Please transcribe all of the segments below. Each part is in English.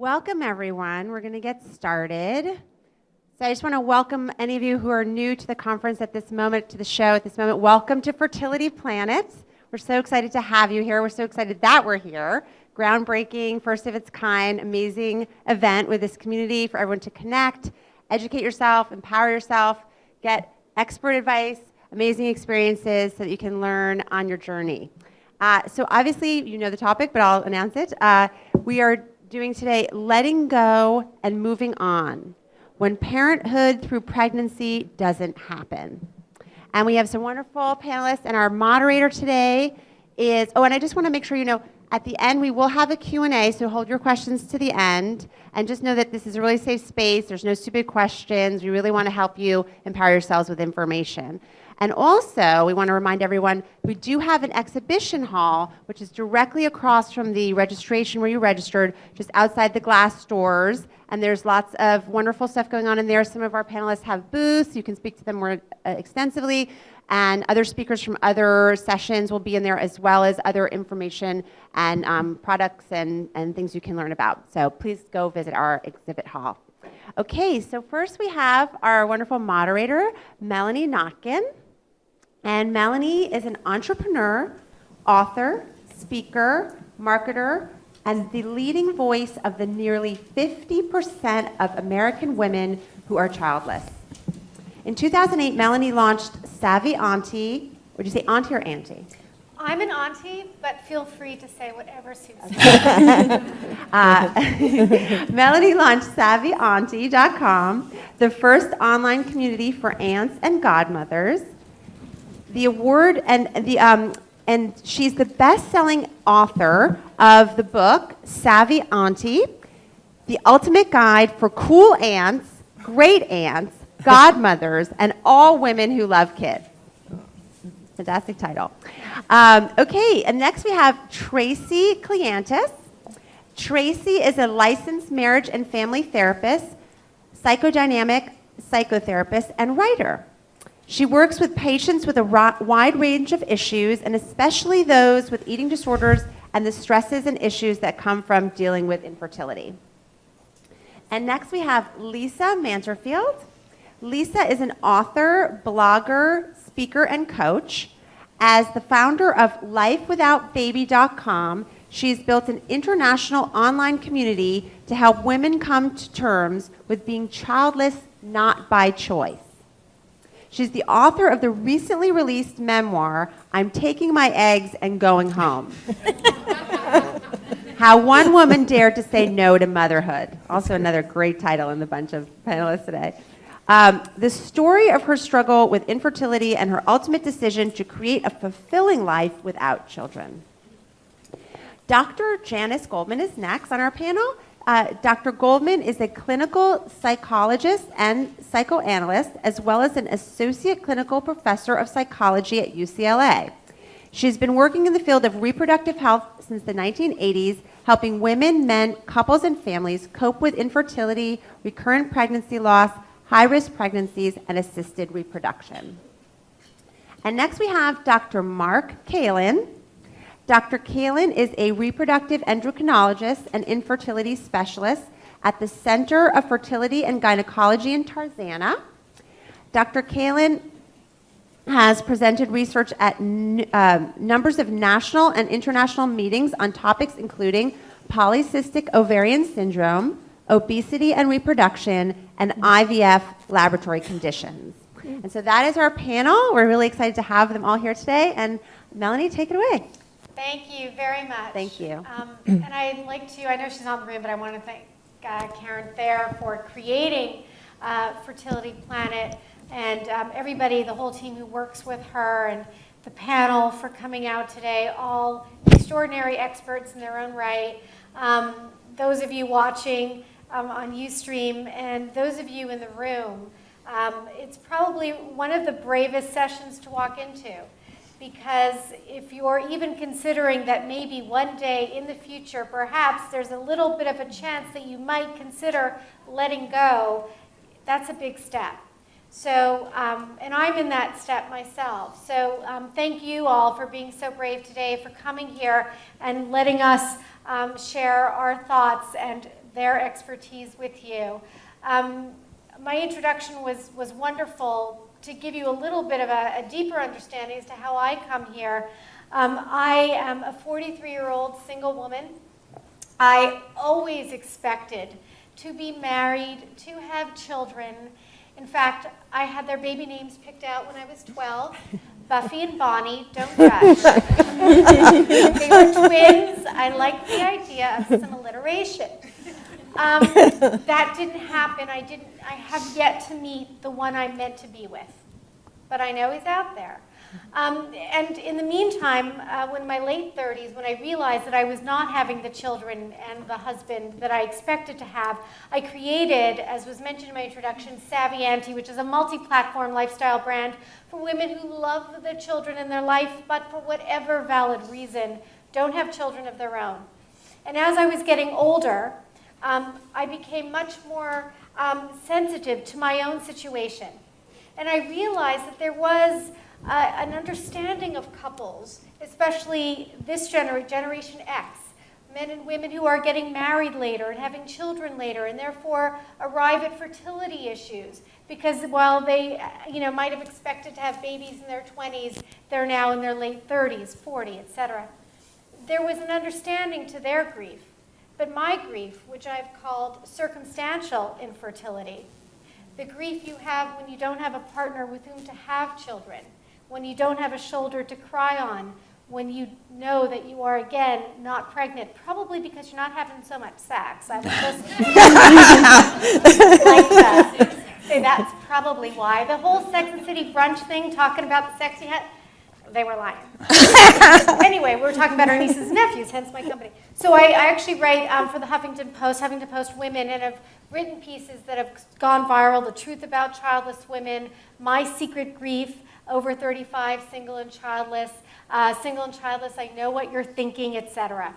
Welcome, everyone. We're going to get started. So I just want to welcome any of you who are new to the conference at this moment, to the show at this moment. Welcome to Fertility Planet. We're so excited to have you here. We're so excited that we're here. Groundbreaking, first of its kind, amazing event with this community for everyone to connect, educate yourself, empower yourself, get expert advice, amazing experiences so that you can learn on your journey. So obviously, you know the topic, but I'll announce it. We are doing today letting go and moving on when parenthood through pregnancy doesn't happen. And we have some wonderful panelists, and our moderator today is, and I just want to make sure you know, at the end we will have a Q&A, so hold your questions to the end, and just know that this is a really safe space. There's no stupid questions. We really want to help you empower yourselves with information. And also, we want to remind everyone, we do have an exhibition hall, which is directly across from the registration where you registered, just outside the glass doors. And there's lots of wonderful stuff going on in there. Some of our panelists have booths. You can speak to them more extensively. And other speakers from other sessions will be in there, as well as other information and products and things you can learn about. So please go visit our exhibit hall. Okay, so first we have our wonderful moderator, Melanie Notkin. And Melanie is an entrepreneur, author, speaker, marketer, and the leading voice of the nearly 50% of American women who are childless. In 2008, Melanie launched Savvy Auntie. Would you say auntie or auntie? I'm an auntie, but feel free to say whatever suits you. Melanie launched SavvyAuntie.com, the first online community for aunts and godmothers. The award and she's the best-selling author of the book Savvy Auntie, the ultimate guide for cool aunts, great aunts, godmothers, and all women who love kids. Fantastic title. Okay, and next we have Tracy Cleantis. Tracy is a licensed marriage and family therapist, psychodynamic psychotherapist, and writer. She works with patients with a wide range of issues, and especially those with eating disorders and the stresses and issues that come from dealing with infertility. And next we have Lisa Manterfield. Lisa is an author, blogger, speaker, and coach. As the founder of LifeWithoutBaby.com, she's built an international online community to help women come to terms with being childless not by choice. She's the author of the recently released memoir, I'm Taking My Eggs and Going Home. How One Woman Dared to Say No to Motherhood. Also another great title in the bunch of panelists today. The story of her struggle with infertility and her ultimate decision to create a fulfilling life without children. Dr. Janice Goldman is next on our panel. Dr. Goldman is a clinical psychologist and psychoanalyst, as well as an associate clinical professor of psychology at UCLA. She's been working in the field of reproductive health since the 1980s, helping women, men, couples, and families cope with infertility, recurrent pregnancy loss, high-risk pregnancies, and assisted reproduction. And next we have Dr. Mark Kalin. Dr. Kalin is a reproductive endocrinologist and infertility specialist at the Center of Fertility and Gynecology in Tarzana. Dr. Kalin has presented research at numbers of national and international meetings on topics including polycystic ovarian syndrome, obesity and reproduction, and IVF laboratory conditions. And so that is our panel. We're really excited to have them all here today. And Melanie, take it away. Thank you very much. Thank you. And I'd like to, I know she's not in the room, but I want to thank Karen Thayer for creating Fertility Planet, and everybody, the whole team who works with her, and the panel for coming out today, all extraordinary experts in their own right. Those of you watching on Ustream, and those of you in the room, it's probably one of the bravest sessions to walk into. Because if you're even considering that maybe one day in the future, perhaps there's a little bit of a chance that you might consider letting go, that's a big step. So, and I'm in that step myself. So thank you all for being so brave today, for coming here and letting us share our thoughts and their expertise with you. My introduction was wonderful to give you a little bit of a deeper understanding as to how I come here. I am a 43-year-old single woman. I always expected to be married, to have children. In fact, I had their baby names picked out when I was 12. Buffy and Bonnie, don't judge. They were twins. I liked the idea of some alliteration. That didn't happen. I have yet to meet the one I'm meant to be with. But I know he's out there. And in the meantime, when my late 30s, when I realized that I was not having the children and the husband that I expected to have, I created, as was mentioned in my introduction, Savvy Auntie, which is a multi-platform lifestyle brand for women who love the children in their life, but for whatever valid reason, don't have children of their own. And as I was getting older, I became much more sensitive to my own situation. And I realized that there was an understanding of couples, especially this Generation X, men and women who are getting married later and having children later, and therefore arrive at fertility issues. Because while they might have expected to have babies in their 20s, they're now in their late 30s, 40, etc. There was an understanding to their grief. But my grief, which I've called circumstantial infertility, the grief you have when you don't have a partner with whom to have children, when you don't have a shoulder to cry on, when you know that you are, again, not pregnant, probably because you're not having so much sex. I would just like to say that's probably why. The whole Sex and City brunch thing, talking about the sex you had, they were lying. Anyway, we were talking about our nieces and nephews, hence my company. So I actually write for the Huffington Post Women, and have written pieces that have gone viral, The Truth About Childless Women, My Secret Grief, Over 35, Single and Childless, I Know What You're Thinking, etc.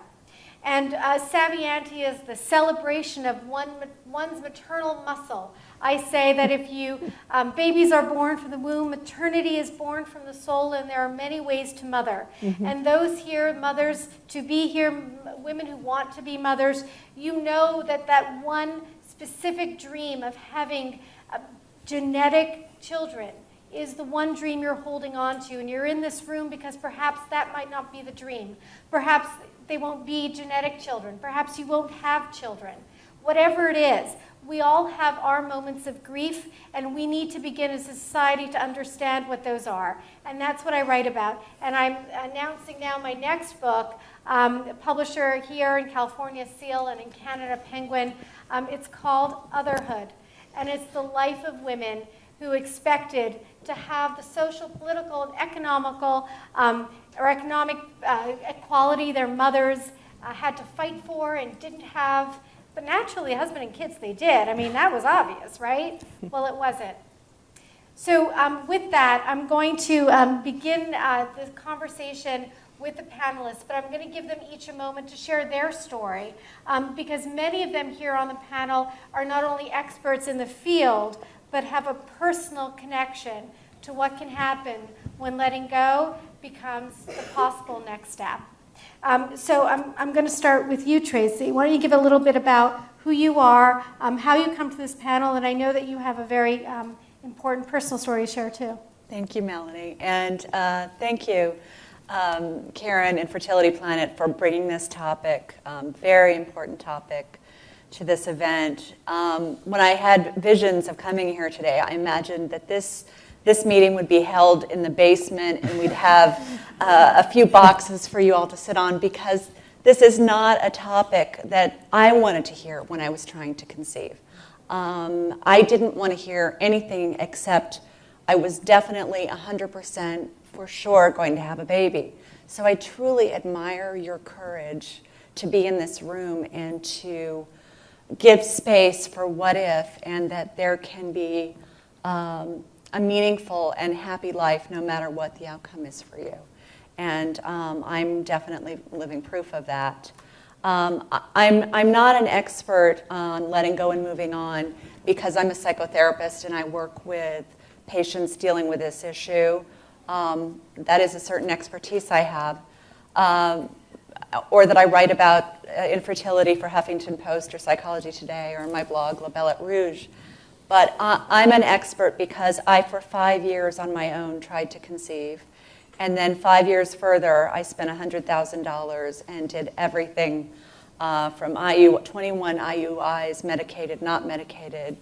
And Savvy Auntie is the celebration of one's maternal muscle. I say that if babies are born from the womb, maternity is born from the soul, and there are many ways to mother. Mm-hmm. And those here, mothers to be here, women who want to be mothers, you know that one specific dream of having genetic children is the one dream you're holding on to. And you're in this room because perhaps that might not be the dream. Perhaps they won't be genetic children. Perhaps you won't have children. Whatever it is, we all have our moments of grief, and we need to begin as a society to understand what those are. And that's what I write about. And I'm announcing now my next book, publisher here in California, Seal, and in Canada, Penguin. It's called Otherhood. And it's the life of women who expected to have the social, political, and economic equality their mothers had to fight for and didn't have. But naturally, husband and kids, they did. I mean, that was obvious, right? Well, it wasn't. So with that, I'm going to begin the conversation with the panelists, but I'm going to give them each a moment to share their story, because many of them here on the panel are not only experts in the field, but have a personal connection to what can happen when letting go becomes the possible next step. So I'm going to start with you, Tracy. Why don't you give a little bit about who you are, how you come to this panel, and I know that you have a very important personal story to share too. Thank you, Melanie, and thank you, Karen and Fertility Planet, for bringing this topic, very important topic, to this event. When I had visions of coming here today, I imagined that this meeting would be held in the basement, and we'd have a few boxes for you all to sit on, because this is not a topic that I wanted to hear when I was trying to conceive. I didn't want to hear anything except I was definitely 100% for sure going to have a baby. So I truly admire your courage to be in this room and to give space for what if, and that there can be a meaningful and happy life no matter what the outcome is for you. And I'm definitely living proof of that. I'm not an expert on letting go and moving on, because I'm a psychotherapist and I work with patients dealing with this issue. That is a certain expertise I have. or that I write about infertility for Huffington Post or Psychology Today or my blog, La Belle et Rouge. But I'm an expert because I, for 5 years on my own, tried to conceive. And then 5 years further, I spent $100,000 and did everything from 21 IUIs, medicated, not medicated,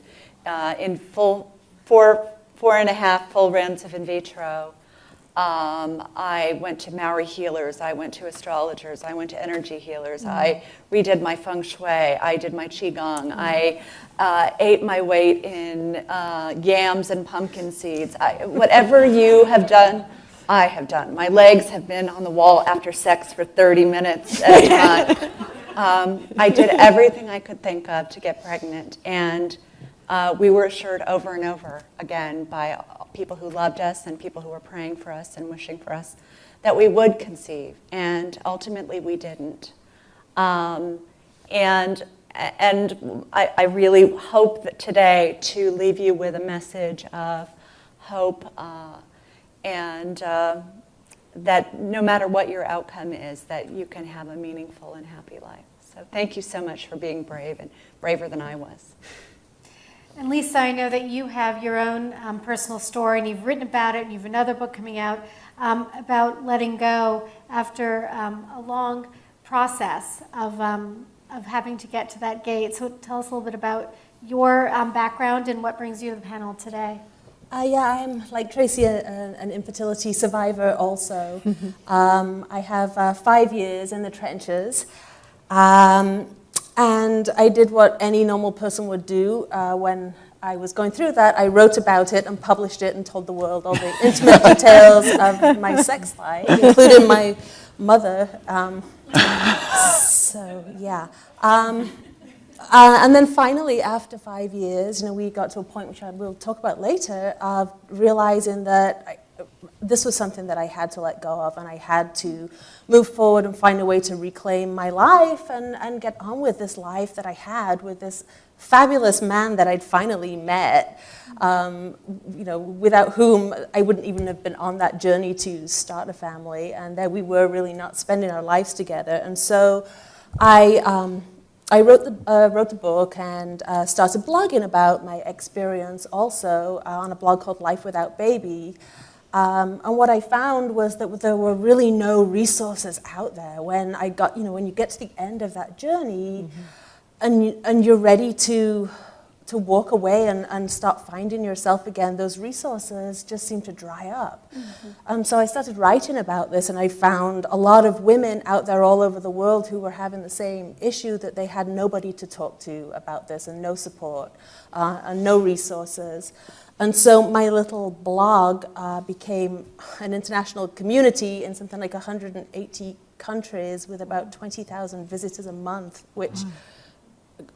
in four and a half full rounds of in vitro. I went to Maori healers, I went to astrologers, I went to energy healers, I redid my feng shui, I did my qigong, I ate my weight in yams and pumpkin seeds. Whatever you have done, I have done. My legs have been on the wall after sex for 30 minutes at a time. I did everything I could think of to get pregnant, and we were assured over and over again by people who loved us and people who were praying for us and wishing for us that we would conceive, and ultimately we didn't. And I really hope that today to leave you with a message of hope and that no matter what your outcome is, that you can have a meaningful and happy life. So thank you so much for being brave, and braver than I was. And Lisa, I know that you have your own personal story, and you've written about it, and you have another book coming out about letting go after a long process of having to get to that gate. So tell us a little bit about your background and what brings you to the panel today. Yeah, I'm like Tracy, an infertility survivor also. I have 5 years in the trenches. And I did what any normal person would do when I was going through that. I wrote about it and published it and told the world all the intimate details of my sex life, including my mother. So, yeah. And then finally, after 5 years, we got to a point, which I will talk about later, of realizing that this was something that I had to let go of, and I had to move forward and find a way to reclaim my life and get on with this life that I had with this fabulous man that I'd finally met, without whom I wouldn't even have been on that journey to start a family, and that we were really not spending our lives together. And so I wrote the book and started blogging about my experience also on a blog called Life Without Baby. And what I found was that there were really no resources out there when I got, when you get to the end of that journey, and you're ready to walk away and start finding yourself again, those resources just seem to dry up. So I started writing about this, and I found a lot of women out there all over the world who were having the same issue, that they had nobody to talk to about this, and no support, and no resources. And so my little blog became an international community in something like 180 countries with about 20,000 visitors a month, which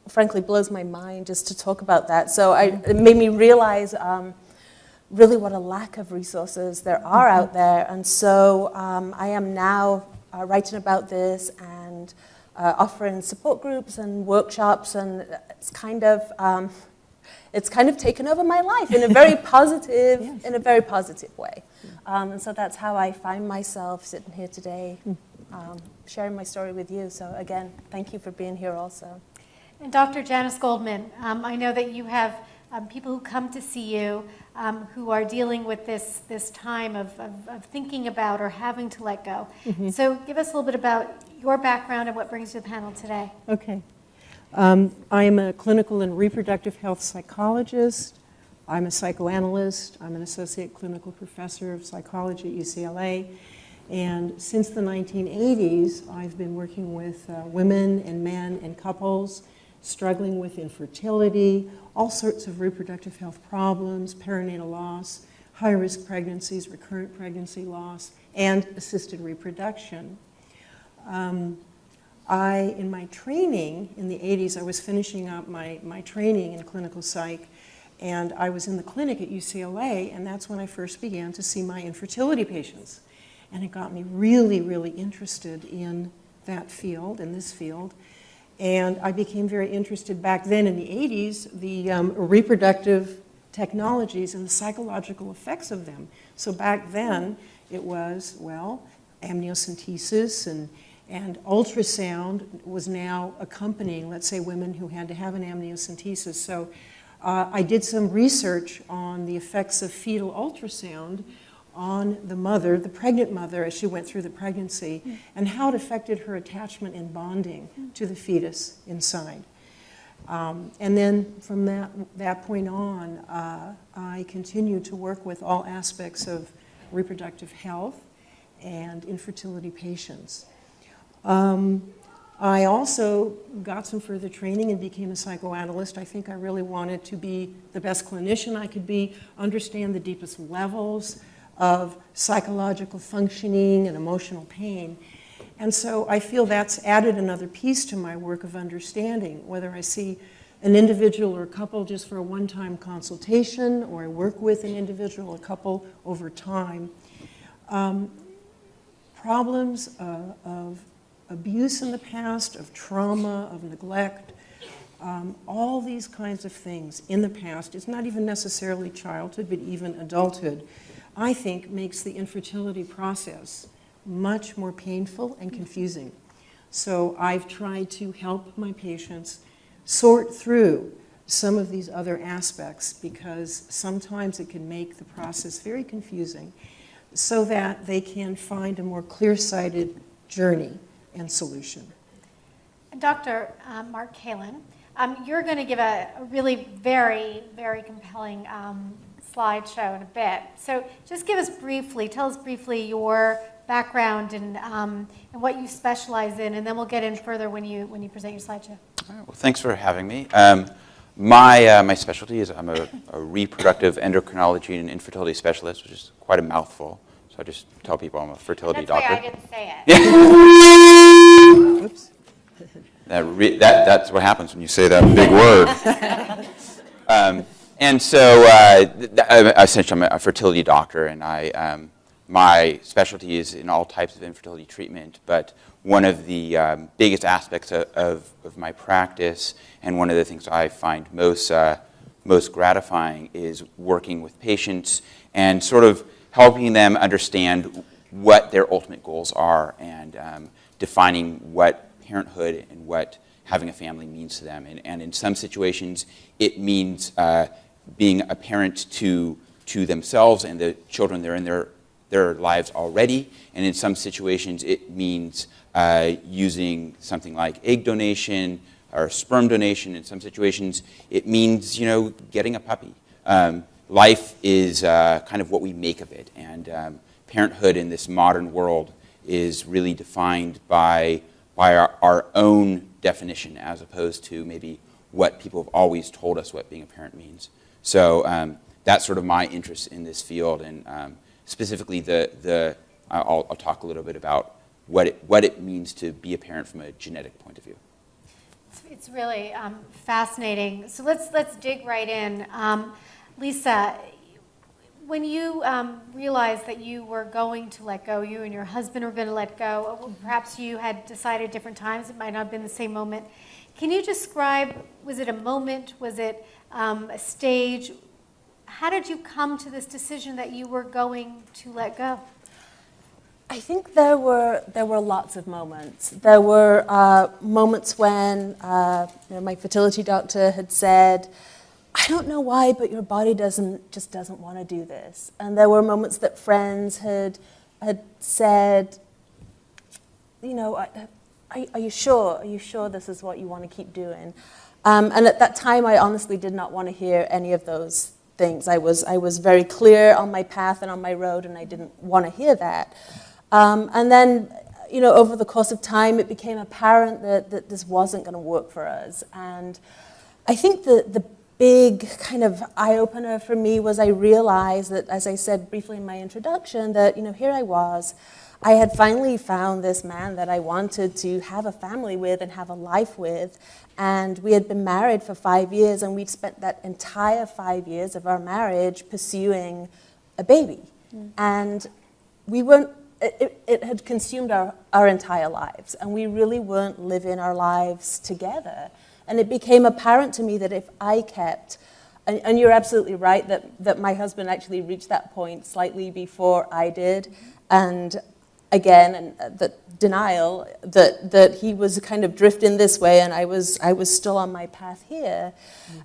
frankly blows my mind just to talk about that. So it made me realize really what a lack of resources there are out there. And so I am now writing about this and offering support groups and workshops, and it's kind of taken over my life in a very positive, in a very positive way. And so that's how I find myself sitting here today, sharing my story with you. So again, thank you for being here also. And Dr. Janice Goldman, I know that you have people who come to see you who are dealing with this time of thinking about or having to let go. So give us a little bit about your background and what brings you to the panel today. Okay. I am a clinical and reproductive health psychologist. I'm a psychoanalyst. I'm an associate clinical professor of psychology at UCLA. And since the 1980s, I've been working with women and men and couples struggling with infertility, all sorts of reproductive health problems, perinatal loss, high-risk pregnancies, recurrent pregnancy loss, and assisted reproduction. In my training in the 80s, I was finishing up my training in clinical psych, and I was in the clinic at UCLA, and that's when I first began to see my infertility patients. And it got me really, really interested in that field, in this field. And I became very interested back then in the 80s, the reproductive technologies and the psychological effects of them. So back then, it was, well, amniocentesis And ultrasound was now accompanying, let's say, women who had to have an amniocentesis. So I did some research on the effects of fetal ultrasound on the mother, the pregnant mother, as she went through the pregnancy, and how it affected her attachment and bonding to the fetus inside. And then from that point on, I continued to work with all aspects of reproductive health and infertility patients. I also got some further training and became a psychoanalyst. I think I really wanted to be the best clinician I could be, understand the deepest levels of psychological functioning and emotional pain. And so I feel that's added another piece to my work of understanding, whether I see an individual or a couple just for a one-time consultation, or I work with an individual or couple over time. Problems of abuse in the past, of trauma, of neglect, all these kinds of things in the past, it's not even necessarily childhood, but even adulthood, I think makes the infertility process much more painful and confusing. So I've tried to help my patients sort through some of these other aspects, because sometimes it can make the process very confusing, so that they can find a more clear-sighted journey and solution. Dr. Mark Kalin, you're going to give a really very, very compelling slideshow in a bit. So just tell us briefly your background and what you specialize in, and then we'll get in further when you present your slideshow. All right, well, thanks for having me. My specialty is I'm a reproductive endocrinology and infertility specialist, which is quite a mouthful. So I just tell people I'm a fertility doctor. That's why I get to say it. Yeah. Oops. That's what happens when you say that big word. And so essentially I'm a fertility doctor, and my specialty is in all types of infertility treatment, but one of the biggest aspects of my practice, and one of the things I find most gratifying, is working with patients and sort of helping them understand what their ultimate goals are, and defining what parenthood and what having a family means to them. And in some situations, it means being a parent to themselves and the children that are in their lives already. And in some situations, it means using something like egg donation or sperm donation. In some situations, it means, getting a puppy. Life is kind of what we make of it, and parenthood in this modern world is really defined by our own definition, as opposed to maybe what people have always told us what being a parent means. So that's sort of my interest in this field, and specifically I'll talk a little bit about what it means to be a parent from a genetic point of view. It's really fascinating. So let's dig right in. Lisa, when you realized that you were going to let go, you and your husband were going to let go, perhaps you had decided different times, it might not have been the same moment. Can you describe, was it a moment, was it a stage? How did you come to this decision that you were going to let go? I think there were lots of moments. There were moments when my fertility doctor had said, I don't know why, but your body just doesn't want to do this. And there were moments that friends had said, are you sure? Are you sure this is what you want to keep doing? And at that time, I honestly did not want to hear any of those things. I was very clear on my path and on my road, and I didn't want to hear that. And then, over the course of time, it became apparent that this wasn't going to work for us. And I think the big kind of eye-opener for me was I realized that, as I said briefly in my introduction, that, here I was. I had finally found this man that I wanted to have a family with and have a life with. And we had been married for 5 years, and we'd spent that entire 5 years of our marriage pursuing a baby. And we weren't, it had consumed our entire lives, and we really weren't living our lives together. And it became apparent to me that if I kept, and you're absolutely right that my husband actually reached that point slightly before I did, and again, and the denial that he was kind of drifting this way, and I was still on my path here.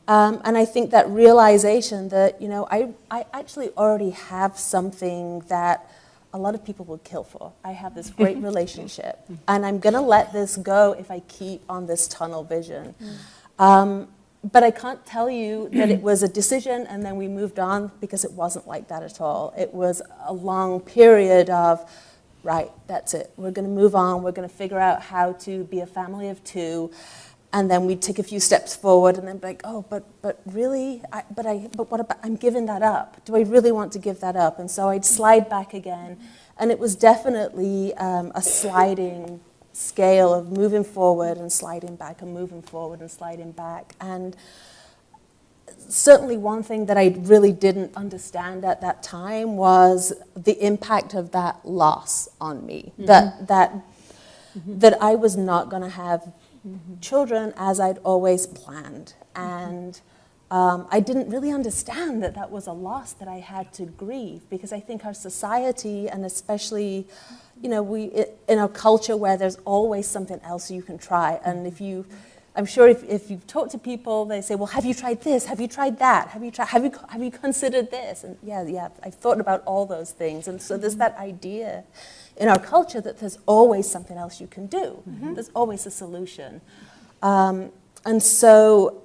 And I think that realization that, you know, I actually already have something that a lot of people would kill for. I have this great relationship, and I'm going to let this go if I keep on this tunnel vision. But I can't tell you that it was a decision and then we moved on, because it wasn't like that at all. It was a long period of, right, that's it. We're going to move on. We're going to figure out how to be a family of two. And then we'd take a few steps forward and then be like, oh, but really? But what about, I'm giving that up. Do I really want to give that up? And so I'd slide back again. And it was definitely a sliding scale of moving forward and sliding back and moving forward and sliding back. And certainly one thing that I really didn't understand at that time was the impact of that loss on me. That I was not going to have children as I'd always planned. And I didn't really understand that that was a loss that I had to grieve, because I think our society, and especially, you know, in our culture where there's always something else you can try. And I'm sure if you've talked to people, they say, well, have you tried this? Have you tried that? Have you considered this? And yeah, I've thought about all those things. And so there's that idea in our culture that there's always something else you can do. There's always a solution. And so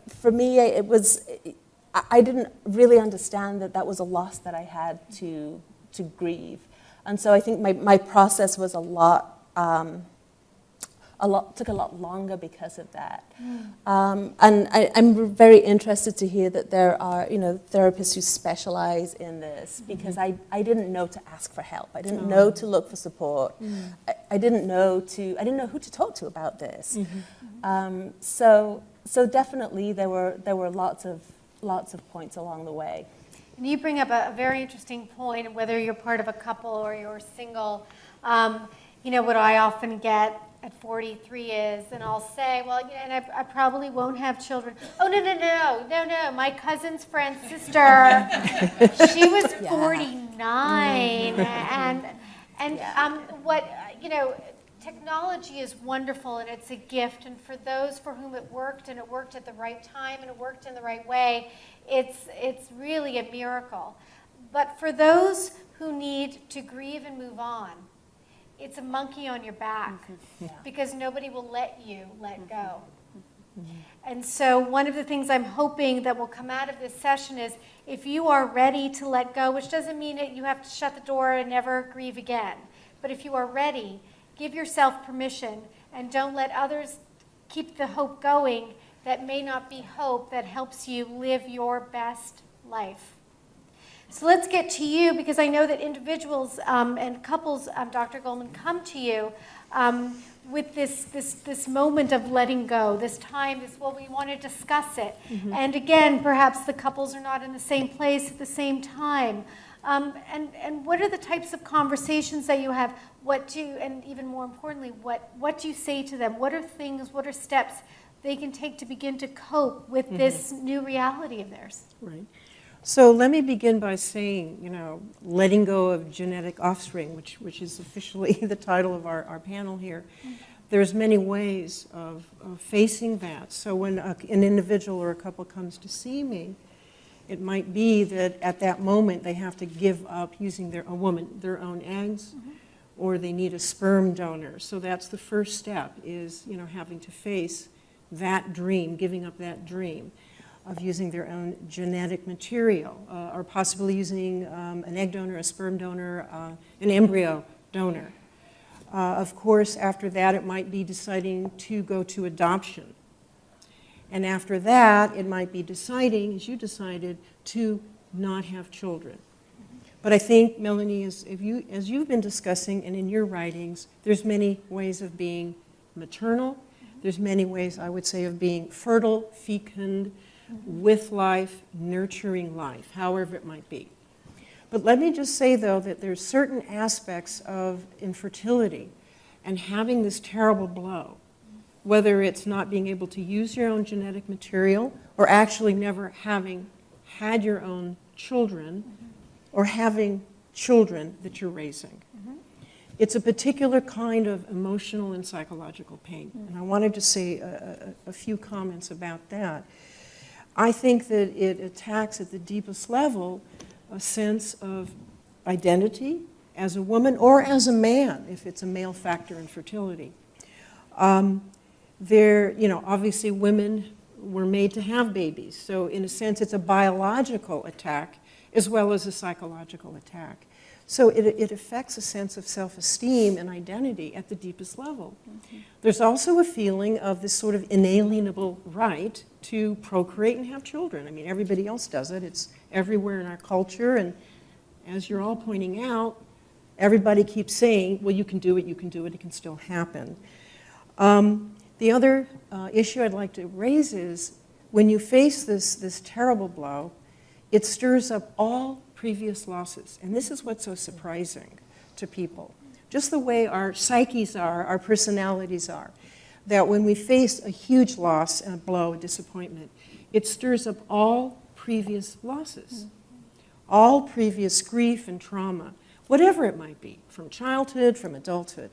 for me, I didn't really understand that that was a loss that I had to grieve. And so I think my process was took a lot longer because of that. And I'm very interested to hear that there are, you know, therapists who specialize in this, because I didn't know to ask for help. I didn't know to look for support. I didn't know who to talk to about this. So definitely there were lots of points along the way. And you bring up a very interesting point, whether you're part of a couple or you're single. You know, what I often get at 43 is, and I'll say, well, you know, and I probably won't have children. Oh, no, my cousin's friend's sister, she was 49, and what, you know, technology is wonderful and it's a gift, and for those for whom it worked, and it worked at the right time, and it worked in the right way, it's really a miracle. But for those who need to grieve and move on, it's a monkey on your back, because nobody will let you let go. And so one of the things I'm hoping that will come out of this session is, if you are ready to let go, which doesn't mean that you have to shut the door and never grieve again, but if you are ready, give yourself permission, and don't let others keep the hope going that may not be hope that helps you live your best life. So let's get to you, because I know that individuals and couples, Dr. Goldman, come to you with this moment of letting go, this time, we want to discuss it. And again, perhaps the couples are not in the same place at the same time. And what are the types of conversations that you have? And even more importantly, what do you say to them? What are steps they can take to begin to cope with this new reality of theirs? Right. So let me begin by saying, you know, letting go of genetic offspring, which is officially the title of our panel here. There's many ways of facing that. So when an individual or a couple comes to see me, it might be that at that moment they have to give up using their own eggs, or they need a sperm donor. So that's the first step, is, you know, having to face that dream, giving up that dream of using their own genetic material, or possibly using an egg donor, a sperm donor, an embryo donor. Of course, after that, it might be deciding to go to adoption. And after that, it might be deciding, as you decided, to not have children. But I think, Melanie, as you've been discussing, and in your writings, there's many ways of being maternal. There's many ways, I would say, of being fertile, fecund, with life, nurturing life, however it might be. But let me just say, though, that there's certain aspects of infertility and having this terrible blow, whether it's not being able to use your own genetic material, or actually never having had your own children, or having children that you're raising. It's a particular kind of emotional and psychological pain. And I wanted to say a few comments about that. I think that it attacks at the deepest level a sense of identity as a woman or as a man, if it's a male factor in fertility. Obviously women were made to have babies. So in a sense, it's a biological attack as well as a psychological attack. So it affects a sense of self-esteem and identity at the deepest level. There's also a feeling of this sort of inalienable right to procreate and have children. I mean, everybody else does it. It's everywhere in our culture. And as you're all pointing out, everybody keeps saying, well, you can do it, it can still happen. The other issue I'd like to raise is when you face this terrible blow, it stirs up all previous losses. And this is what's so surprising to people. Just the way our psyches are, our personalities are, that when we face a huge loss, a blow, a disappointment, it stirs up all previous losses, all previous grief and trauma, whatever it might be, from childhood, from adulthood.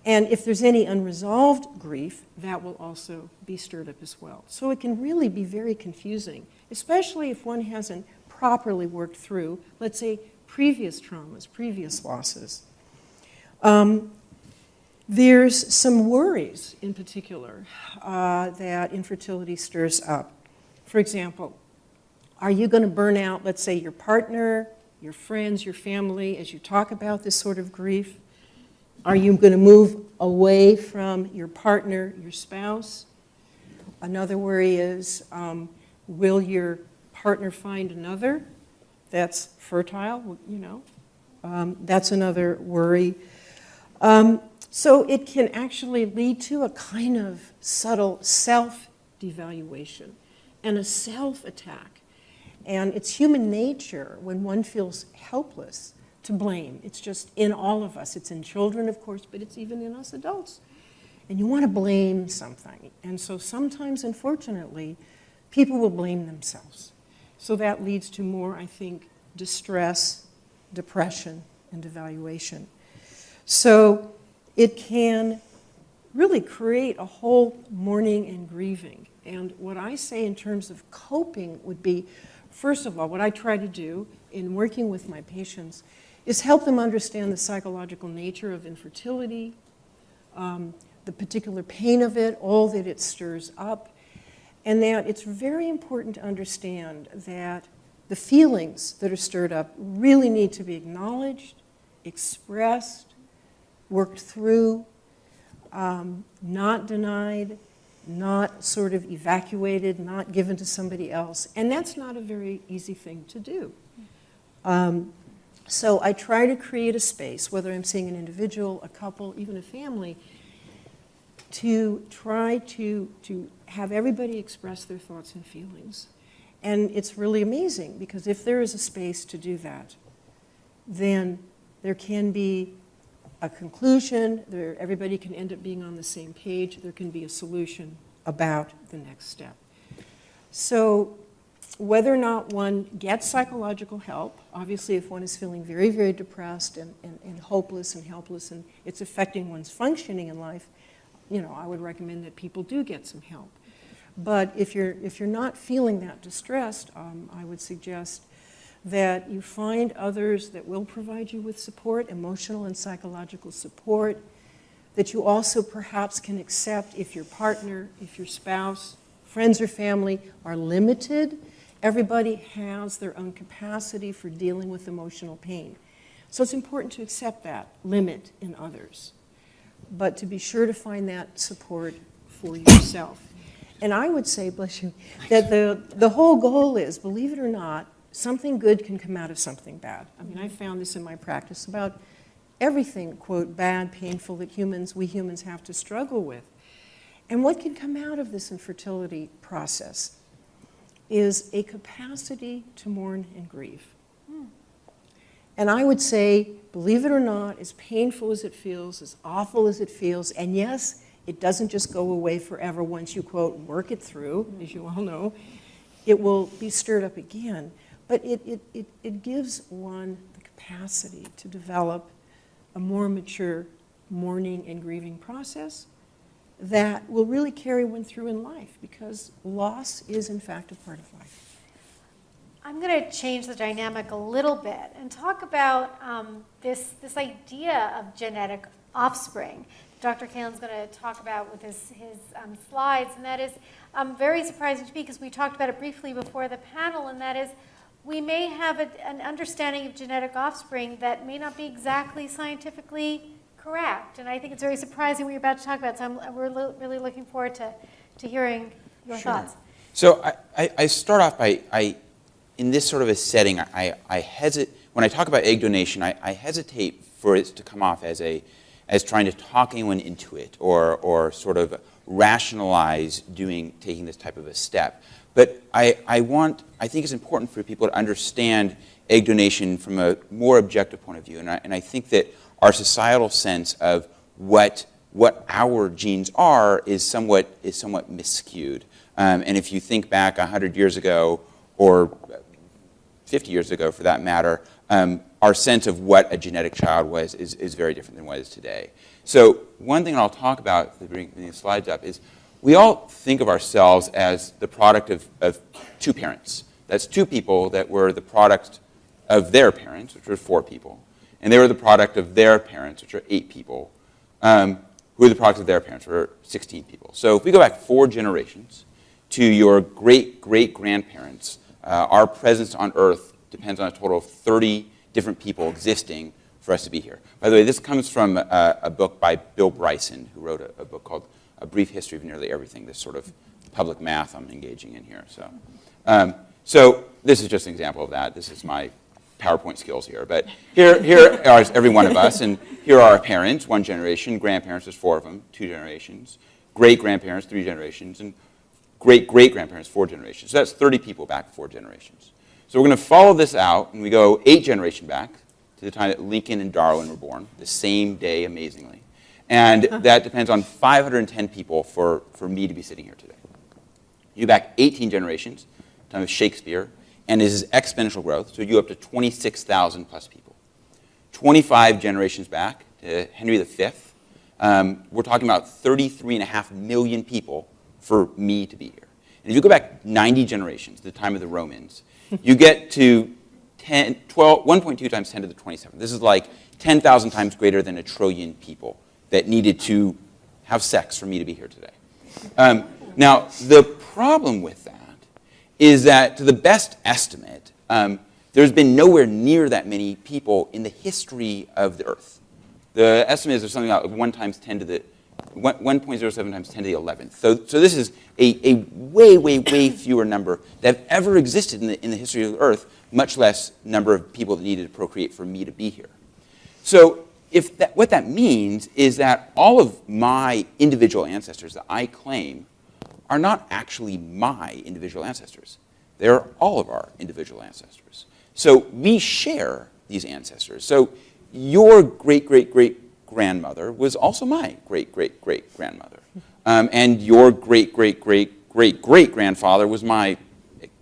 And if there's any unresolved grief, that will also be stirred up as well. So it can really be very confusing, especially if one hasn't properly worked through, let's say, previous traumas, previous losses. There's some worries in particular that infertility stirs up. For example, are you going to burn out, let's say, your partner, your friends, your family, as you talk about this sort of grief? Are you going to move away from your partner, your spouse? Another worry is, will your partner find another that's fertile? That's another worry. So it can actually lead to a kind of subtle self-devaluation and a self-attack. And it's human nature when one feels helpless to blame. It's just in all of us. It's in children, of course, but it's even in us adults. And you want to blame something. And so sometimes, unfortunately, people will blame themselves. So that leads to more, I think, distress, depression, and devaluation. So it can really create a whole mourning and grieving. And what I say in terms of coping would be, first of all, what I try to do in working with my patients is help them understand the psychological nature of infertility, the particular pain of it, all that it stirs up, and that it's very important to understand that the feelings that are stirred up really need to be acknowledged, expressed, worked through, not denied, not sort of evacuated, not given to somebody else. And that's not a very easy thing to do. So I try to create a space, whether I'm seeing an individual, a couple, even a family, to try to have everybody express their thoughts and feelings. And it's really amazing, because if there is a space to do that, then there can be a conclusion, everybody can end up being on the same page, there can be a solution about the next step. So whether or not one gets psychological help, obviously if one is feeling very, very depressed and hopeless and helpless and it's affecting one's functioning in life, I would recommend that people do get some help. But if you're not feeling that distressed, I would suggest that you find others that will provide you with support, emotional and psychological support, that you also perhaps can accept if your partner, if your spouse, friends or family are limited. Everybody has their own capacity for dealing with emotional pain. So it's important to accept that limit in others, but to be sure to find that support for yourself. And I would say, bless you, that the whole goal is, believe it or not, something good can come out of something bad. I mean, I found this in my practice about everything, quote, bad, painful that we humans have to struggle with. And what can come out of this infertility process is a capacity to mourn and grieve. And I would say, believe it or not, as painful as it feels, as awful as it feels, and yes, it doesn't just go away forever once you, quote, work it through, as you all know. It will be stirred up again. But it gives one the capacity to develop a more mature mourning and grieving process that will really carry one through in life, because loss is in fact a part of life. I'm going to change the dynamic a little bit and talk about this idea of genetic offspring. Dr. Kalen's going to talk about with his slides, and that is very surprising to me because we talked about it briefly before the panel, and that is we may have an understanding of genetic offspring that may not be exactly scientifically correct, and I think it's very surprising what you're about to talk about, so we're really looking forward to hearing your thoughts. So I start off by, in this sort of a setting, I hesitate, when I talk about egg donation, I hesitate for it to come off as trying to talk anyone into it or sort of rationalize taking this type of a step. But I think it's important for people to understand egg donation from a more objective point of view. And I think that our societal sense of what our genes are is somewhat miscued. And if you think back 100 years ago, or 50 years ago for that matter, our sense of what a genetic child was is very different than what it is today. So one thing I'll talk about, bringing these slides up, is we all think of ourselves as the product of two parents. That's two people that were the product of their parents, which were 4 people. And they were the product of their parents, which are 8 people, who were the product of their parents, which were 16 people. So if we go back 4 generations to your great-great-grandparents, our presence on Earth depends on a total of 30 different people existing for us to be here. By the way, this comes from a book by Bill Bryson, who wrote a book called A Brief History of Nearly Everything, this sort of public math I'm engaging in here. So this is just an example of that. This is my PowerPoint skills here. But here are every one of us, and here are our parents, 1 generation, grandparents, there's 4 of them, 2 generations, great-grandparents, 3 generations, and great-great-grandparents, 4 generations. So that's 30 people back 4 generations. So we're going to follow this out, and we go 8 generations back to the time that Lincoln and Darwin were born, the same day, amazingly. And that depends on 510 people for me to be sitting here today. You go back 18 generations, time of Shakespeare, and this is exponential growth, so you go up to 26,000 plus people. 25 generations back to Henry V, we're talking about 33.5 million people for me to be here. And if you go back 90 generations, the time of the Romans, you get to 1.2 times 10 to the 27th. This is like 10,000 times greater than 1 trillion people that needed to have sex for me to be here today. Now, the problem with that is that, to the best estimate, there's been nowhere near that many people in the history of the Earth. The estimate is there's something like 1.07 times 10 to the 11th. So this is a way fewer number that have ever existed in the history of the Earth, much less number of people that needed to procreate for me to be here. So what that means is that all of my individual ancestors that I claim are not actually my individual ancestors. They're all of our individual ancestors. So we share these ancestors. So your great-great-great-grandmother was also my great-great-great-grandmother. And your great-great-great-great-great-grandfather was my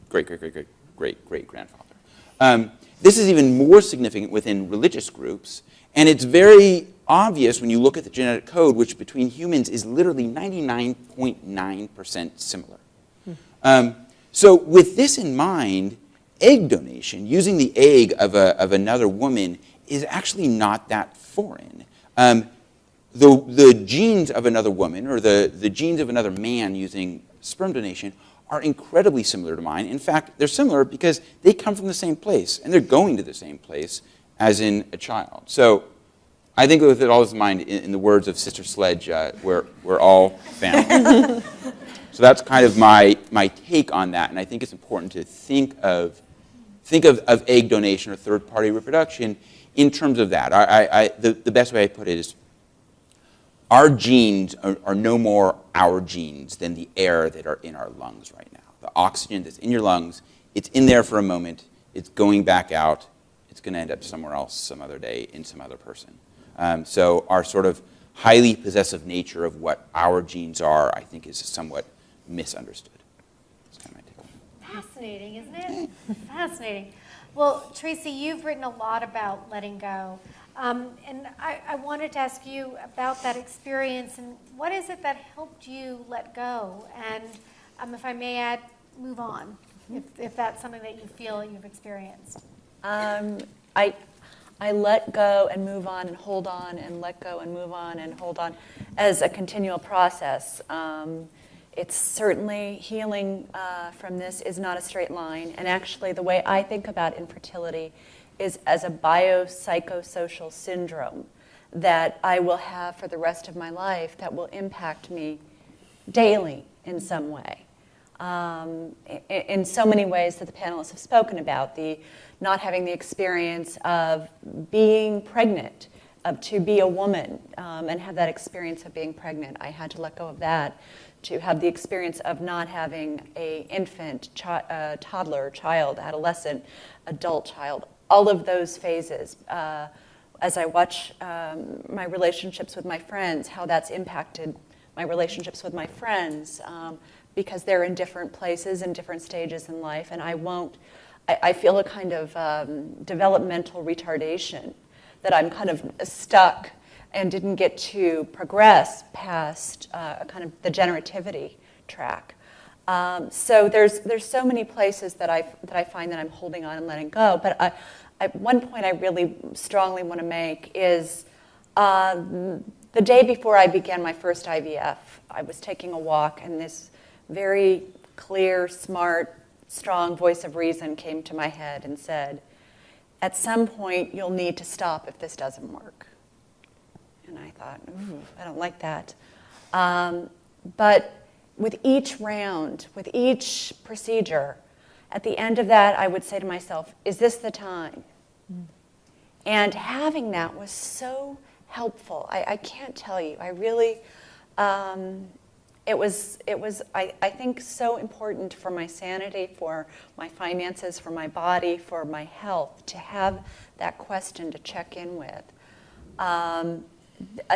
great-great-great-great-great-grandfather. This is even more significant within religious groups, and it's very obvious when you look at the genetic code, which between humans is literally 99.9% similar. So with this in mind, egg donation, using the egg of another woman, is actually not that foreign. The genes of another woman, or the genes of another man using sperm donation, are incredibly similar to mine. In fact, they're similar because they come from the same place, and they're going to the same place as in a child. So I think with it all this in mind, in the words of Sister Sledge, we're all family. So that's kind of my take on that, and I think it's important to think of egg donation or third-party reproduction in terms of that. The best way I put it is, our genes are no more our genes than the air that are in our lungs right now. The oxygen that's in your lungs, it's in there for a moment, it's going back out, it's going to end up somewhere else some other day in some other person. So our sort of highly possessive nature of what our genes are, I think, is somewhat misunderstood. That's kind of my take on it. Fascinating, isn't it? Fascinating. Well, Tracy, you've written a lot about letting go. And I wanted to ask you about that experience and what is it that helped you let go? And if I may add, move on, if that's something that you feel you've experienced. I let go and move on and hold on and let go and move on and hold on as a continual process. It's certainly healing from this is not a straight line. And actually, the way I think about infertility is as a biopsychosocial syndrome that I will have for the rest of my life that will impact me daily in some way. In so many ways that the panelists have spoken about, the not having the experience of being pregnant, to be a woman and have that experience of being pregnant. I had to let go of that to have the experience of not having a infant, toddler, child, adolescent, adult child, all of those phases. As I watch my relationships with my friends, how that's impacted my relationships with my friends, because they're in different places and different stages in life, and I feel a kind of developmental retardation that I'm kind of stuck and didn't get to progress past kind of the generativity track. So there's so many places that I find that I'm holding on and letting go. But one point I really strongly want to make is the day before I began my first IVF, I was taking a walk, and this very clear, smart, strong voice of reason came to my head and said, at some point you'll need to stop if this doesn't work. And I thought, ooh, I don't like that. But with each round, with each procedure, at the end of that, I would say to myself, is this the time? And having that was so helpful. I can't tell you. I really, it was I think, so important for my sanity, for my finances, for my body, for my health, to have that question to check in with.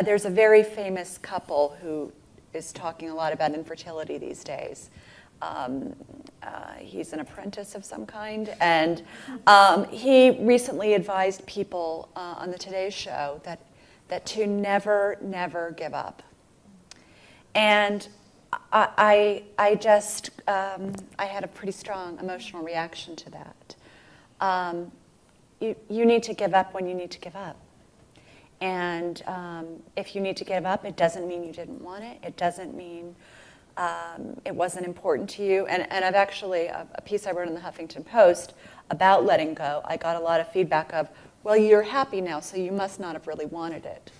There's a very famous couple who is talking a lot about infertility these days. He's an apprentice of some kind, and he recently advised people on the Today Show that to never, never give up. And I had a pretty strong emotional reaction to that. You need to give up when you need to give up. And if you need to give up, it doesn't mean you didn't want it. It doesn't mean it wasn't important to you. And I've actually, a piece I wrote in the Huffington Post about letting go, I got a lot of feedback of, well, you're happy now, so you must not have really wanted it.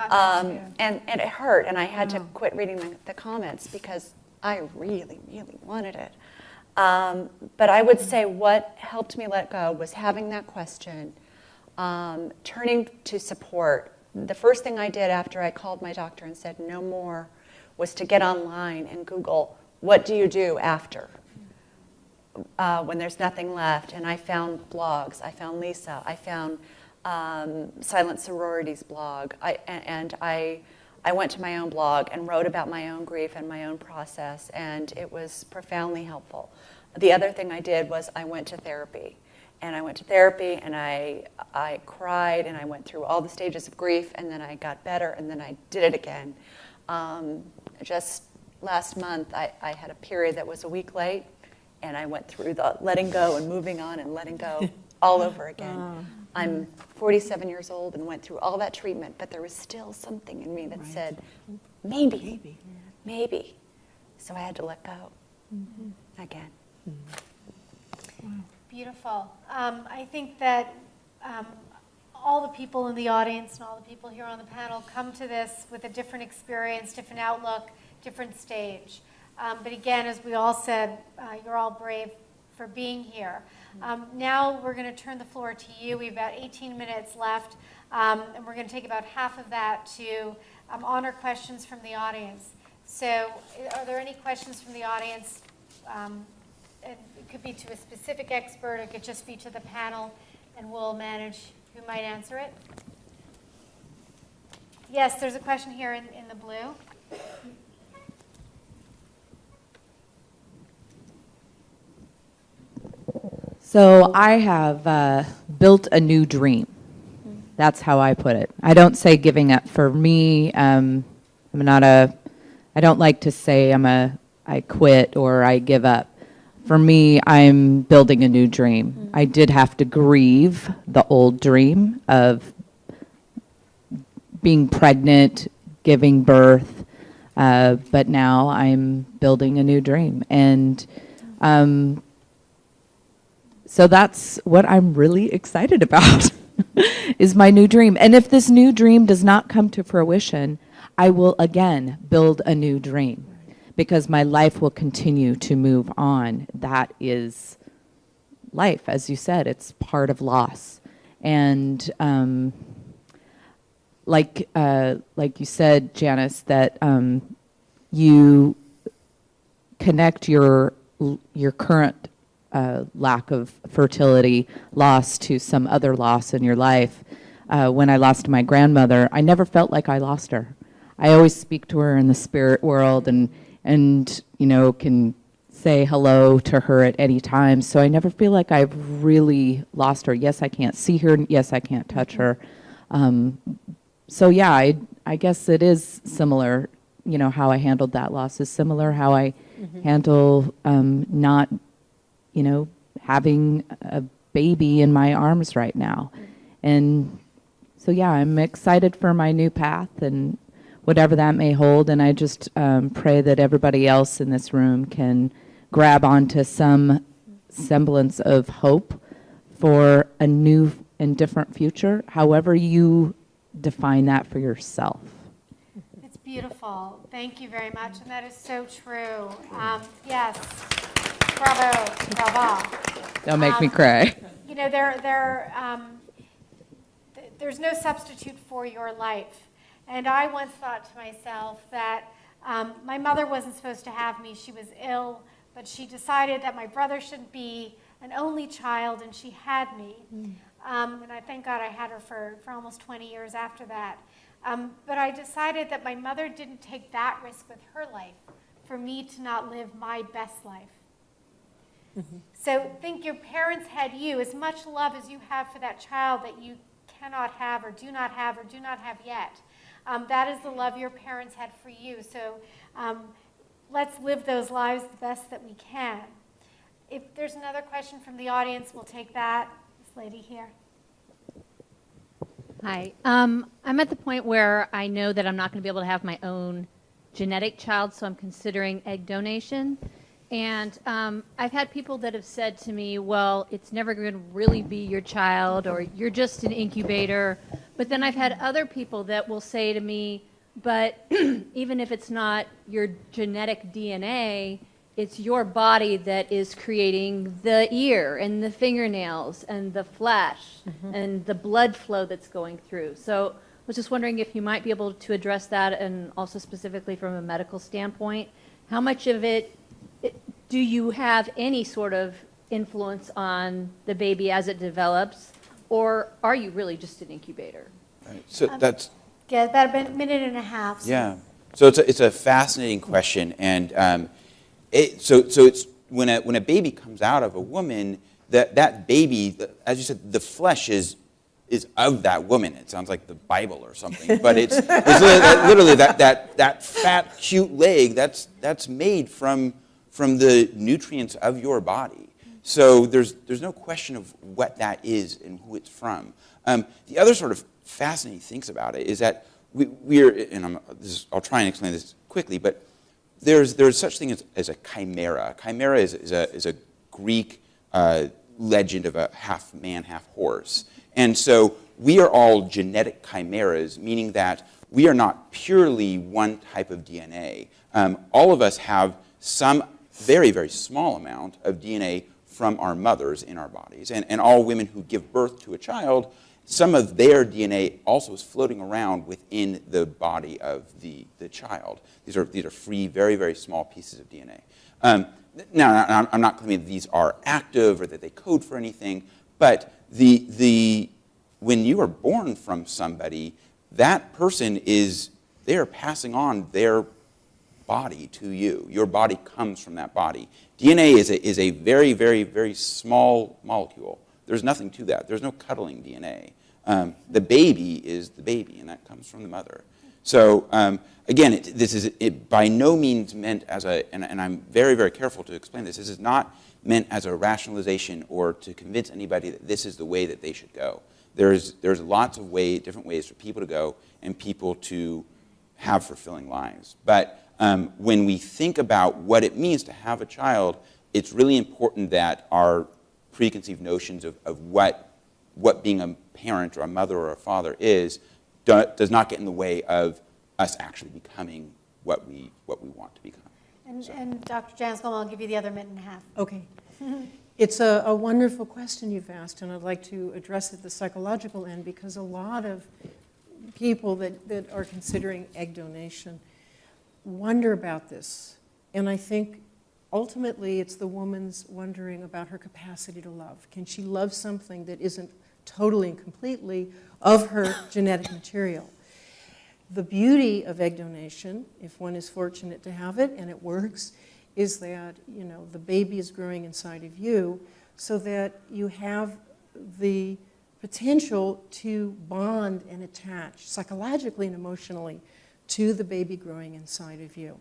And it hurt, and I had to quit reading the comments because I really, really wanted it. But I would say what helped me let go was having that question, turning to support. The first thing I did after I called my doctor and said no more was to get online and Google, what do you do after? When there's nothing left. And I found blogs. I found Lisa. I found Silent Sorority's blog. I went to my own blog and wrote about my own grief and my own process, and it was profoundly helpful. The other thing I did was I went to therapy. And I went to therapy, and I cried, and I went through all the stages of grief, and then I got better, and then I did it again. Just last month, I had a period that was a week late, and I went through the letting go and moving on and letting go all over again. I'm 47 years old and went through all that treatment, but there was still something in me that said, maybe. So I had to let go again. Wow. Beautiful. I think that all the people in the audience and all the people here on the panel come to this with a different experience, different outlook, different stage. But again, as we all said, you're all brave for being here. Now we're going to turn the floor to you. We have about 18 minutes left, and we're going to take about half of that to honor questions from the audience. So are there any questions from the audience? It could be to a specific expert, it could just be to the panel, and we'll manage who might answer it. Yes, there's a question here in the blue. So I have built a new dream. That's how I put it. I don't say giving up. For me, I don't like to say I quit or I give up. For me, I'm building a new dream. I did have to grieve the old dream of being pregnant, giving birth, but now I'm building a new dream. And so that's what I'm really excited about, is my new dream. And if this new dream does not come to fruition, I will again build a new dream, because my life will continue to move on. That is life, as you said. It's part of loss. And like you said, Janice, that you connect your current lack of fertility loss to some other loss in your life. When I lost my grandmother, I never felt like I lost her. I always speak to her in the spirit world and can say hello to her at any time. So I never feel like I've really lost her. Yes, I can't see her. Yes, I can't touch her. So yeah, I guess it is similar. How I handled that loss is similar. How I handle not, having a baby in my arms right now. And so yeah, I'm excited for my new path and whatever that may hold. And I just pray that everybody else in this room can grab onto some semblance of hope for a new and different future, however you define that for yourself. It's beautiful. Thank you very much. And that is so true. Yes. Bravo. Bravo. Don't make me cry. There's no substitute for your life. And I once thought to myself that my mother wasn't supposed to have me. She was ill, but she decided that my brother shouldn't be an only child, and she had me. And I thank God I had her for almost 20 years after that. But I decided that my mother didn't take that risk with her life for me to not live my best life. So think your parents had you, as much love as you have for that child that you cannot have or do not have yet. That is the love your parents had for you. So let's live those lives the best that we can. If there's another question from the audience, we'll take that. This lady here. Hi. I'm at the point where I know that I'm not going to be able to have my own genetic child, so I'm considering egg donation. And I've had people that have said to me, well, it's never going to really be your child, or you're just an incubator. But then I've had other people that will say to me, but even if it's not your genetic DNA, it's your body that is creating the ear and the fingernails and the flesh and the blood flow that's going through. So I was just wondering if you might be able to address that, and also specifically from a medical standpoint. How much of it do you have any sort of influence on the baby as it develops, or are you really just an incubator? Right. So that's About a minute and a half. yeah. So it's a fascinating question, and so it's when a baby comes out of a woman, that baby, as you said, the flesh is of that woman. It sounds like the Bible or something, but it's literally that fat, cute leg that's made from the nutrients of your body. So there's no question of what that is and who it's from. The other sort of fascinating things about it is that we're, and I'll try and explain this quickly, but there's such thing as a chimera. Chimera is a Greek legend of a half man, half horse. And so we are all genetic chimeras, meaning that we are not purely one type of DNA. All of us have some very, very small amount of DNA from our mothers in our bodies. And all women who give birth to a child, some of their DNA also is floating around within the body of the child. These are free, very, very small pieces of DNA. Now, I'm not claiming that these are active or that they code for anything, but when you are born from somebody, that person they are passing on their body to you. Your body comes from that body. DNA is a very, very, very small molecule. There's nothing to that. There's no cuddling DNA. The baby is the baby, and that comes from the mother. So again, this is by no means meant as and I'm very, very careful to explain this. This is not meant as a rationalization or to convince anybody that this is the way that they should go. There's lots of different ways for people to go and people to have fulfilling lives. But when we think about what it means to have a child, it's really important that our preconceived notions of what being a parent or a mother or a father is does not get in the way of us actually becoming what we want to become. And Dr. Janscombe, I'll give you the other minute and a half. Okay. It's a wonderful question you've asked, and I'd like to address it the psychological end, because a lot of people that are considering egg donation wonder about this. And I think ultimately it's the woman's wondering about her capacity to love. Can she love something that isn't totally and completely of her genetic material? The beauty of egg donation, if one is fortunate to have it and it works, is that the baby is growing inside of you, so that you have the potential to bond and attach psychologically and emotionally to the baby growing inside of you.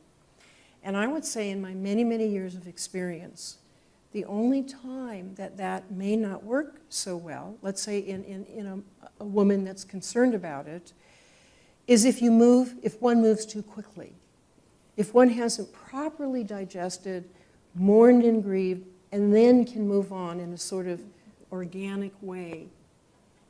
And I would say in my many, many years of experience, the only time that may not work so well, let's say in a woman that's concerned about it, is if one moves too quickly. If one hasn't properly digested, mourned and grieved, and then can move on in a sort of organic way.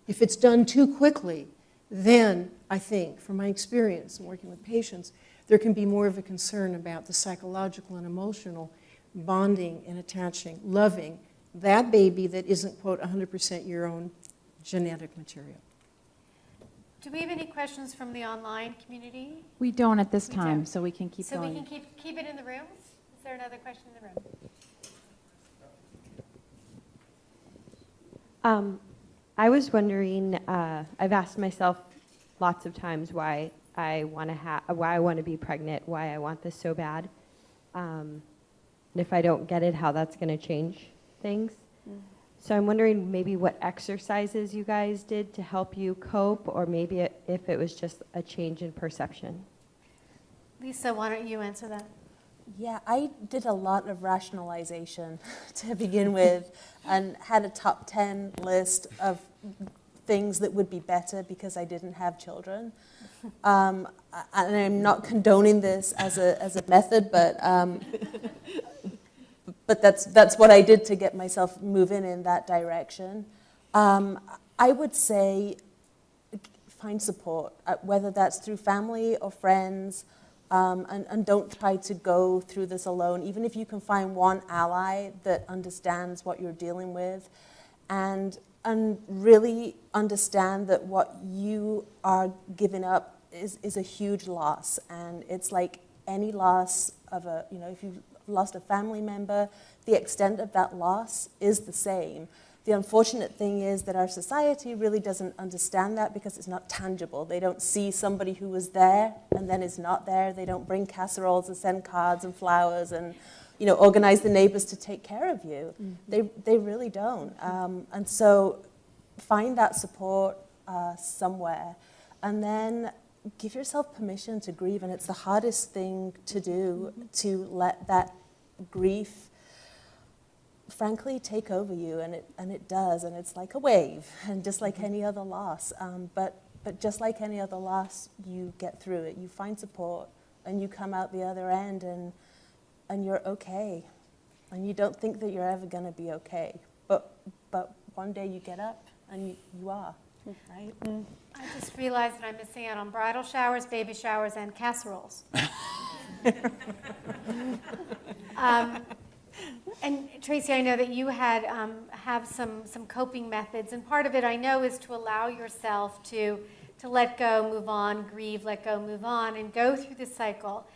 If it's done too quickly, then I think, from my experience in working with patients, there can be more of a concern about the psychological and emotional bonding and attaching, loving that baby that isn't, quote, 100% your own genetic material. Do we have any questions from the online community? We don't at this We time, don't. so we can keep So going. we can keep it in the room? Is there another question in the room? I was wondering, I've asked myself lots of times why I want to be pregnant, why I want this so bad. And if I don't get it, how that's going to change things. So I'm wondering maybe what exercises you guys did to help you cope, or maybe if it was just a change in perception. Lisa, why don't you answer that? Yeah, I did a lot of rationalization to begin with, and had a top 10 list of things that would be better because I didn't have children. And I'm not condoning this as a method, but that's what I did to get myself moving in that direction. I would say find support, whether that's through family or friends, and don't try to go through this alone. Even if you can find one ally that understands what you're dealing with, and really understand that what you are giving up is a huge loss. And it's like any loss of if you've lost a family member, the extent of that loss is the same. The unfortunate thing is that our society really doesn't understand that because it's not tangible. They don't see somebody who was there and then is not there. They don't bring casseroles and send cards and flowers and organize the neighbors to take care of you. Mm-hmm. They really don't. And so find that support somewhere, and then give yourself permission to grieve. And it's the hardest thing to do, to let that grief frankly take over you, and it does, and it's like a wave, and just like any other loss. But just like any other loss, you get through it. You find support, and you come out the other end, and you're okay, and you don't think that you're ever going to be okay. But one day you get up, and you are, right? I just realized that I'm missing out on bridal showers, baby showers, and casseroles. And Tracy, I know that you have some coping methods, and part of it I know is to allow yourself to let go, move on, grieve, let go, move on, and go through the cycle.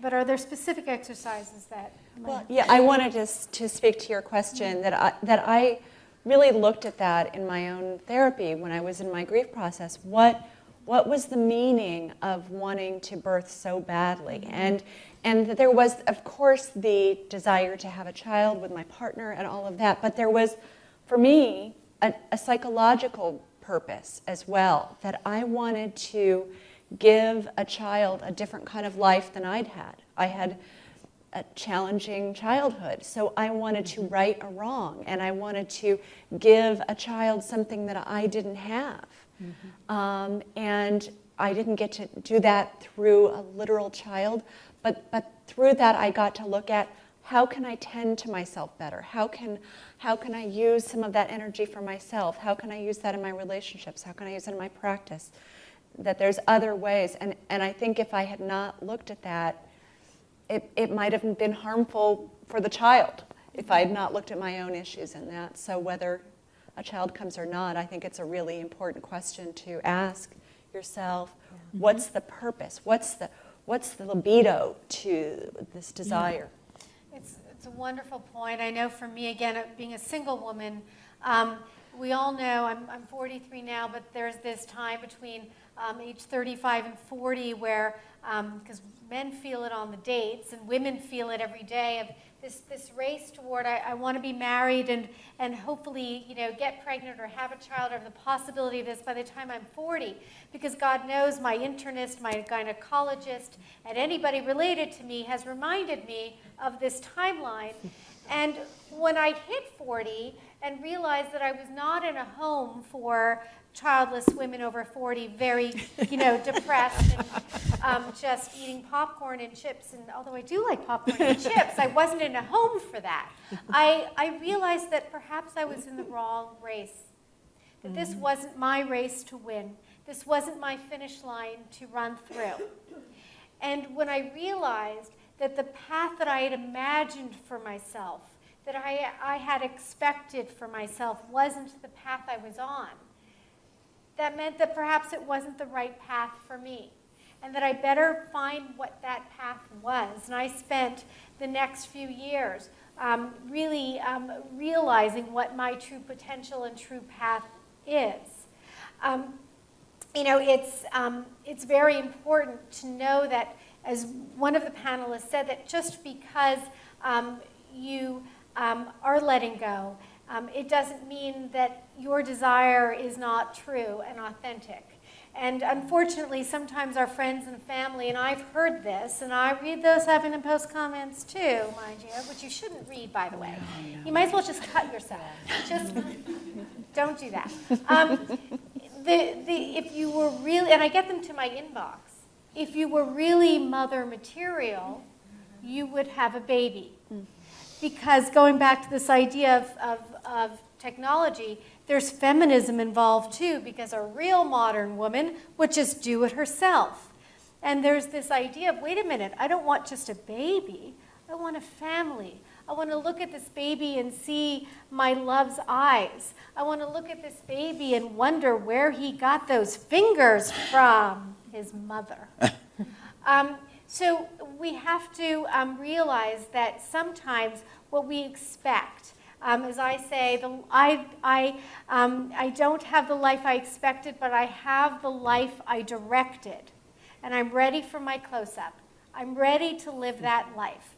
But are there specific exercises that? Well, yeah, I wanted to speak to your question that I really looked at that in my own therapy when I was in my grief process. What What was the meaning of wanting to birth so badly? And there was, of course, the desire to have a child with my partner and all of that, but there was, for me, a psychological purpose as well, that I wanted to give a child a different kind of life than I'd had. I had a challenging childhood, so I wanted to right a wrong, and I wanted to give a child something that I didn't have. And I didn't get to do that through a literal child, but through that I got to look at, how can I tend to myself better? How can I use some of that energy for myself? How can I use that in my relationships? How can I use it in my practice? That there's other ways. And I think if I had not looked at that, it might have been harmful for the child if I had not looked at my own issues in that. So whether a child comes or not, I think it's a really important question to ask yourself. What's the purpose? What's the libido to this desire? It's a wonderful point. I know for me, again, being a single woman, we all know, I'm 43 now, but there's this time between age 35 and 40 where, because men feel it on the dates and women feel it every day, of this race toward, I want to be married and hopefully, get pregnant or have a child, or the possibility of this by the time I'm 40, because God knows my internist, my gynecologist, and anybody related to me has reminded me of this timeline. And when I hit 40 and realized that I was not in a home for childless women over 40, very, depressed and just eating popcorn and chips. And although I do like popcorn and chips, I wasn't in a home for that. I realized that perhaps I was in the wrong race, that this wasn't my race to win. This wasn't my finish line to run through. And when I realized that the path that I had imagined for myself, that I had expected for myself, wasn't the path I was on, that meant that perhaps it wasn't the right path for me, and that I better find what that path was. And I spent the next few years really realizing what my true potential and true path is. It's very important to know that, as one of the panelists said, that just because you are letting go, it doesn't mean that your desire is not true and authentic. And unfortunately, sometimes our friends and family, and I've heard this, and I read those Huffington Post comments too, mind you, which you shouldn't read, by the way. You might as well just cut yourself. Just don't do that. If you were really, and I get them to my inbox, if you were really mother material, you would have a baby. Because going back to this idea of technology, there's feminism involved too, because a real modern woman would just do it herself. And there's this idea of, wait a minute, I don't want just a baby, I want a family. I want to look at this baby and see my love's eyes. I want to look at this baby and wonder where he got those fingers from, his mother. So we have to realize that sometimes what we expect, as I say, I don't have the life I expected, but I have the life I directed. And I'm ready for my close-up. I'm ready to live that life.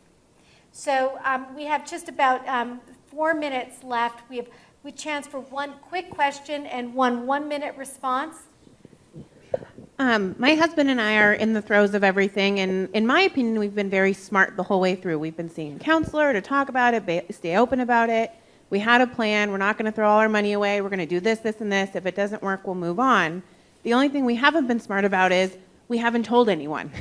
So we have just about 4 minutes left. We have a chance for one quick question and one 1-minute response. My husband and I are in the throes of everything, and in my opinion, we've been very smart the whole way through. We've been seeing a counselor to talk about it, stay open about it. We had a plan. We're not going to throw all our money away. We're going to do this, this, and this. If it doesn't work, we'll move on. The only thing we haven't been smart about is we haven't told anyone.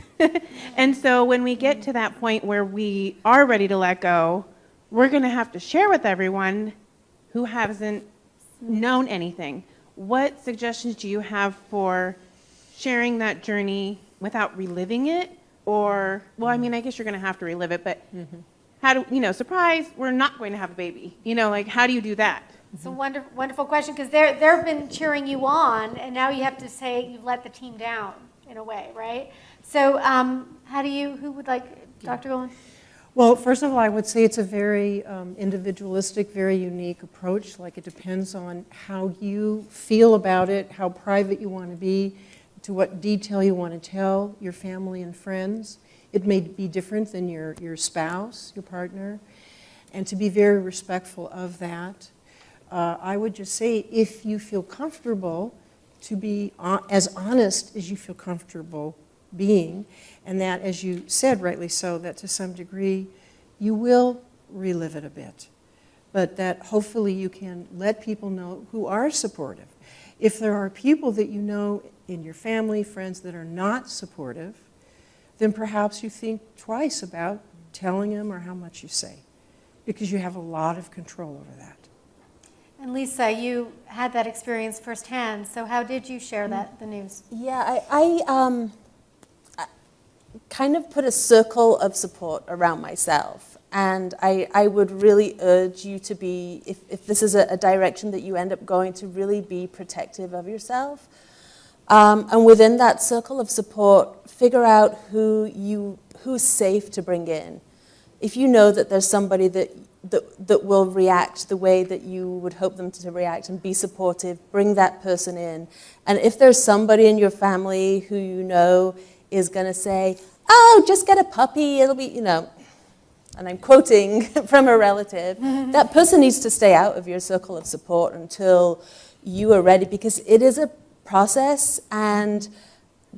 And so when we get to that point where we are ready to let go, we're going to have to share with everyone who hasn't known anything. What suggestions do you have for sharing that journey without reliving it? Or, well, I mean, I guess you're going to have to relive it, but how do, surprise, we're not going to have a baby. How do you do that? It's a wonderful question, because they've been cheering you on, and now you have to say you've let the team down in a way, right? So who would like, Dr. Golan? Well, first of all, I would say it's a very individualistic, very unique approach. Like, it depends on how you feel about it, how private you want to be. to what detail you want to tell your family and friends. It may be different than your spouse, your partner, and to be very respectful of that. I would just say, if you feel comfortable, to be as honest as you feel comfortable being, and that, as you said, rightly so, that to some degree you will relive it a bit, but that hopefully you can let people know who are supportive. If there are people that you know in your family, friends that are not supportive, then perhaps you think twice about telling them or how much you say, because you have a lot of control over that. And Lisa, you had that experience firsthand, so how did you share the news? Yeah, I kind of put a circle of support around myself. And I would really urge you to be, if this is a direction that you end up going, to really be protective of yourself. And within that circle of support, figure out who's safe to bring in. If you know that there's somebody that will react the way that you would hope them to react and be supportive, bring that person in. And if there's somebody in your family who you know is going to say, oh, just get a puppy, it'll be, and I'm quoting from a relative, that person needs to stay out of your circle of support until you are ready, because it is a process, and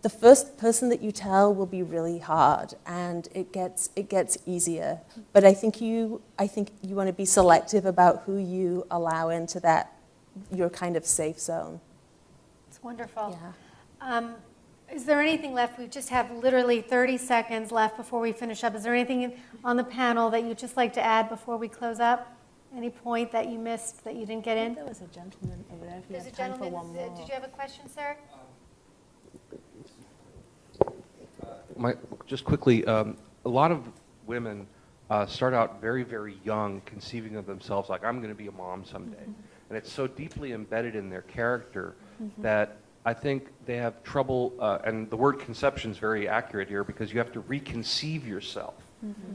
the first person that you tell will be really hard, and it gets easier. But I think you want to be selective about who you allow into your kind of safe zone. It's wonderful. Yeah. Is there anything left? We just have literally 30 seconds left before we finish up. Is there anything on the panel that you'd just like to add before we close up? Any point that you missed that you didn't get in? There was a gentleman over there. There's a gentleman. Did you have a question, sir? Just quickly, a lot of women start out very, very young, conceiving of themselves like, I'm going to be a mom someday. Mm-hmm. And it's so deeply embedded in their character that I think they have trouble, and the word conception is very accurate here, because you have to reconceive yourself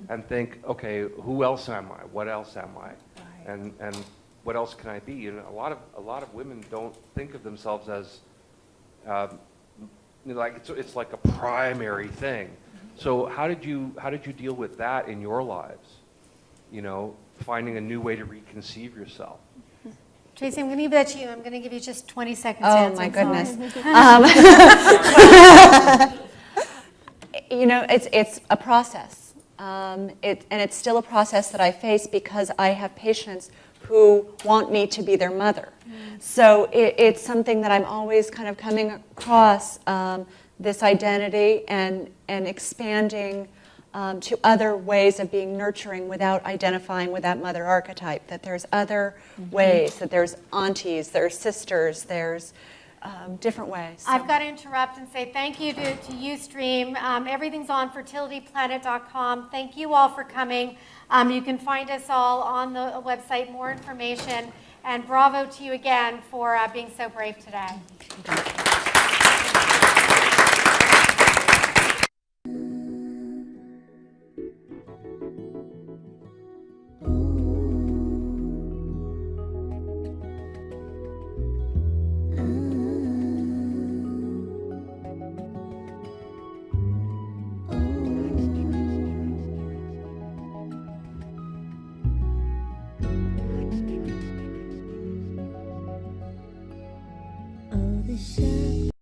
and think, okay, who else am I? What else am I? Right. And what else can I be? And a lot of women don't think of themselves as like it's like a primary thing. So how did you deal with that in your lives? Finding a new way to reconceive yourself. Tracy, I'm going to give that to you. I'm going to give you just 20 seconds. Oh, my goodness. It's a process. And it's still a process that I face, because I have patients who want me to be their mother. So it's something that I'm always kind of coming across, this identity and expanding to other ways of being nurturing without identifying with that mother archetype, that there's other ways, that there's aunties, there's sisters, there's different ways. So. I've got to interrupt and say thank you to Ustream. Everything's on fertilityplanet.com. Thank you all for coming. You can find us all on the website, more information. And bravo to you again for being so brave today.